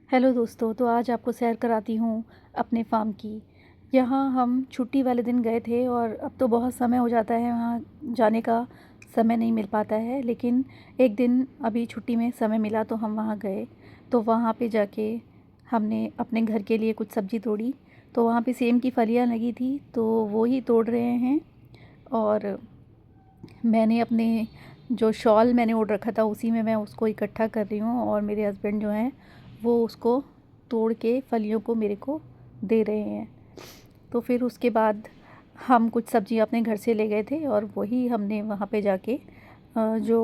Hello दोस्तों, तो आज आपको सैर कराती हूँ अपने फार्म की। यहाँ हम छुट्टी वाले दिन गए थे और अब तो बहुत समय हो जाता है, वहाँ जाने का समय नहीं मिल पाता है। लेकिन एक दिन अभी छुट्टी में समय मिला तो हम वहाँ गए। तो वहाँ पे जाके हमने अपने घर के लिए कुछ सब्ज़ी तोड़ी। तो वहाँ पे सेम की फलियाँ लगी थी, तो वो ही तोड़ रहे हैं। और मैंने अपने जो शॉल मैंने ओढ़ रखा था उसी में मैं उसको इकट्ठा कर रही हूँ, और मेरे हस्बैंड जो हैं वो उसको तोड़ के फलियों को मेरे को दे रहे हैं। तो फिर उसके बाद हम कुछ सब्ज़ियाँ अपने घर से ले गए थे और वही हमने वहाँ पे जाके जो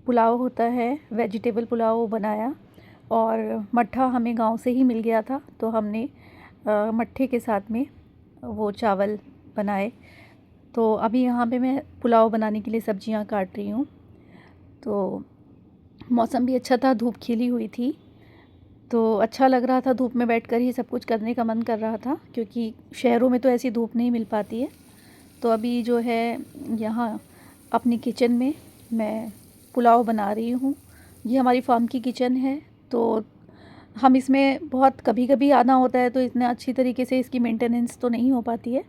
पुलाव होता है, वेजिटेबल पुलाव, वो बनाया। और मट्ठा हमें गांव से ही मिल गया था, तो हमने मट्ठे के साथ में वो चावल बनाए। तो अभी यहाँ पे मैं पुलाव बनाने के लिए सब्जियाँ काट रही हूँ। तो मौसम भी अच्छा था, धूप खिली हुई थी, तो अच्छा लग रहा था। धूप में बैठकर ही सब कुछ करने का मन कर रहा था, क्योंकि शहरों में तो ऐसी धूप नहीं मिल पाती है। तो अभी जो है यहाँ अपनी किचन में मैं पुलाव बना रही हूँ। ये हमारी फार्म की किचन है, तो हम इसमें बहुत कभी कभी आना होता है, तो इतना अच्छी तरीके से इसकी मेंटेनेंस तो नहीं हो पाती है।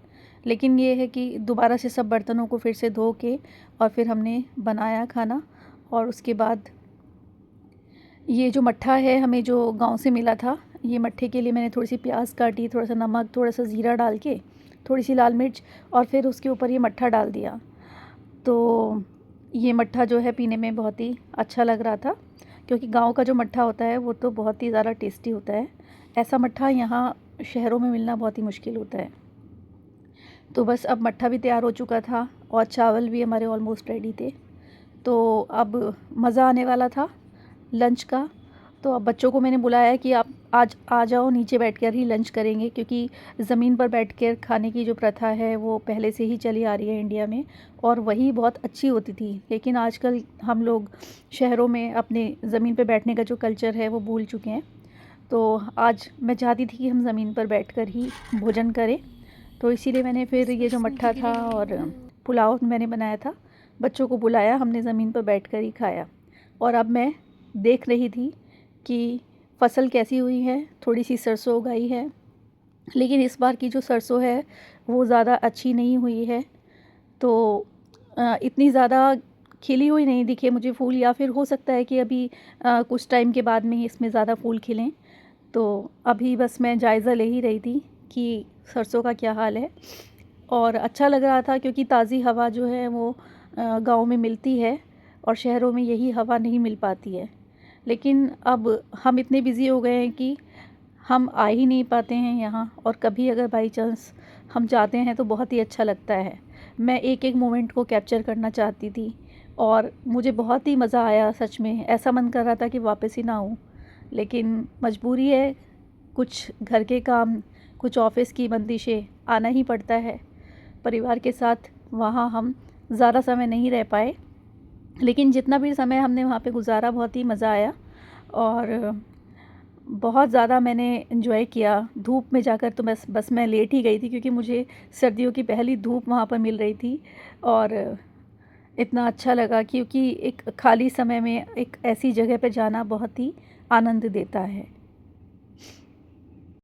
लेकिन ये है कि दोबारा से सब बर्तनों को फिर से धो के और फिर हमने बनाया खाना। और उसके बाद ये जो मट्ठा है हमें जो गांव से मिला था, ये मट्ठे के लिए मैंने थोड़ी सी प्याज काटी, थोड़ा सा नमक, थोड़ा सा ज़ीरा डाल के, थोड़ी सी लाल मिर्च, और फिर उसके ऊपर ये मट्ठा डाल दिया। तो ये मट्ठा जो है पीने में बहुत ही अच्छा लग रहा था, क्योंकि गांव का जो मट्ठा होता है वो तो बहुत ही ज़्यादा टेस्टी होता है। ऐसा मट्ठा यहाँ शहरों में मिलना बहुत ही मुश्किल होता है। तो बस अब मट्ठा भी तैयार हो चुका था और चावल भी हमारे ऑलमोस्ट रेडी थे। तो अब मज़ा आने वाला था लंच का। तो अब बच्चों को मैंने बुलाया कि आप आज आ जाओ, नीचे बैठकर ही लंच करेंगे, क्योंकि ज़मीन पर बैठकर खाने की जो प्रथा है वो पहले से ही चली आ रही है इंडिया में, और वही बहुत अच्छी होती थी। लेकिन आजकल हम लोग शहरों में अपने ज़मीन पर बैठने का जो कल्चर है वो भूल चुके हैं। तो आज मैं चाहती थी कि हम ज़मीन पर बैठकर ही भोजन करें। तो इसीलिए मैंने फिर ये जो मट्ठा था और पुलाव मैंने बनाया था, बच्चों को बुलाया, हमने ज़मीन पर बैठकर ही खाया। और अब मैं देख रही थी कि फसल कैसी हुई है। थोड़ी सी सरसों उगाई है, लेकिन इस बार की जो सरसों है वो ज़्यादा अच्छी नहीं हुई है। तो इतनी ज़्यादा खिली हुई नहीं दिखे मुझे फूल, या फिर हो सकता है कि अभी कुछ टाइम के बाद में ही इसमें ज़्यादा फूल खिलें। तो अभी बस मैं जायज़ा ले ही रही थी कि सरसों का क्या हाल है। और अच्छा लग रहा था, क्योंकि ताज़ी हवा जो है वो गांव में मिलती है और शहरों में यही हवा नहीं मिल पाती है। लेकिन अब हम इतने बिज़ी हो गए हैं कि हम आ ही नहीं पाते हैं यहाँ, और कभी अगर बाई चांस हम जाते हैं तो बहुत ही अच्छा लगता है। मैं एक एक मोमेंट को कैप्चर करना चाहती थी, और मुझे बहुत ही मज़ा आया। सच में ऐसा मन कर रहा था कि वापस ही ना आऊँ, लेकिन मजबूरी है, कुछ घर के काम, कुछ ऑफ़िस की बंदिशें, आना ही पड़ता है। परिवार के साथ वहाँ हम ज़्यादा समय नहीं रह पाए, लेकिन जितना भी समय हमने वहाँ पे गुज़ारा बहुत ही मज़ा आया। और बहुत ज़्यादा मैंने एंजॉय किया। धूप में जाकर तो बस मैं लेट ही गई थी, क्योंकि मुझे सर्दियों की पहली धूप वहाँ पर मिल रही थी। और इतना अच्छा लगा, क्योंकि एक खाली समय में एक ऐसी जगह पे जाना बहुत ही आनंद देता है।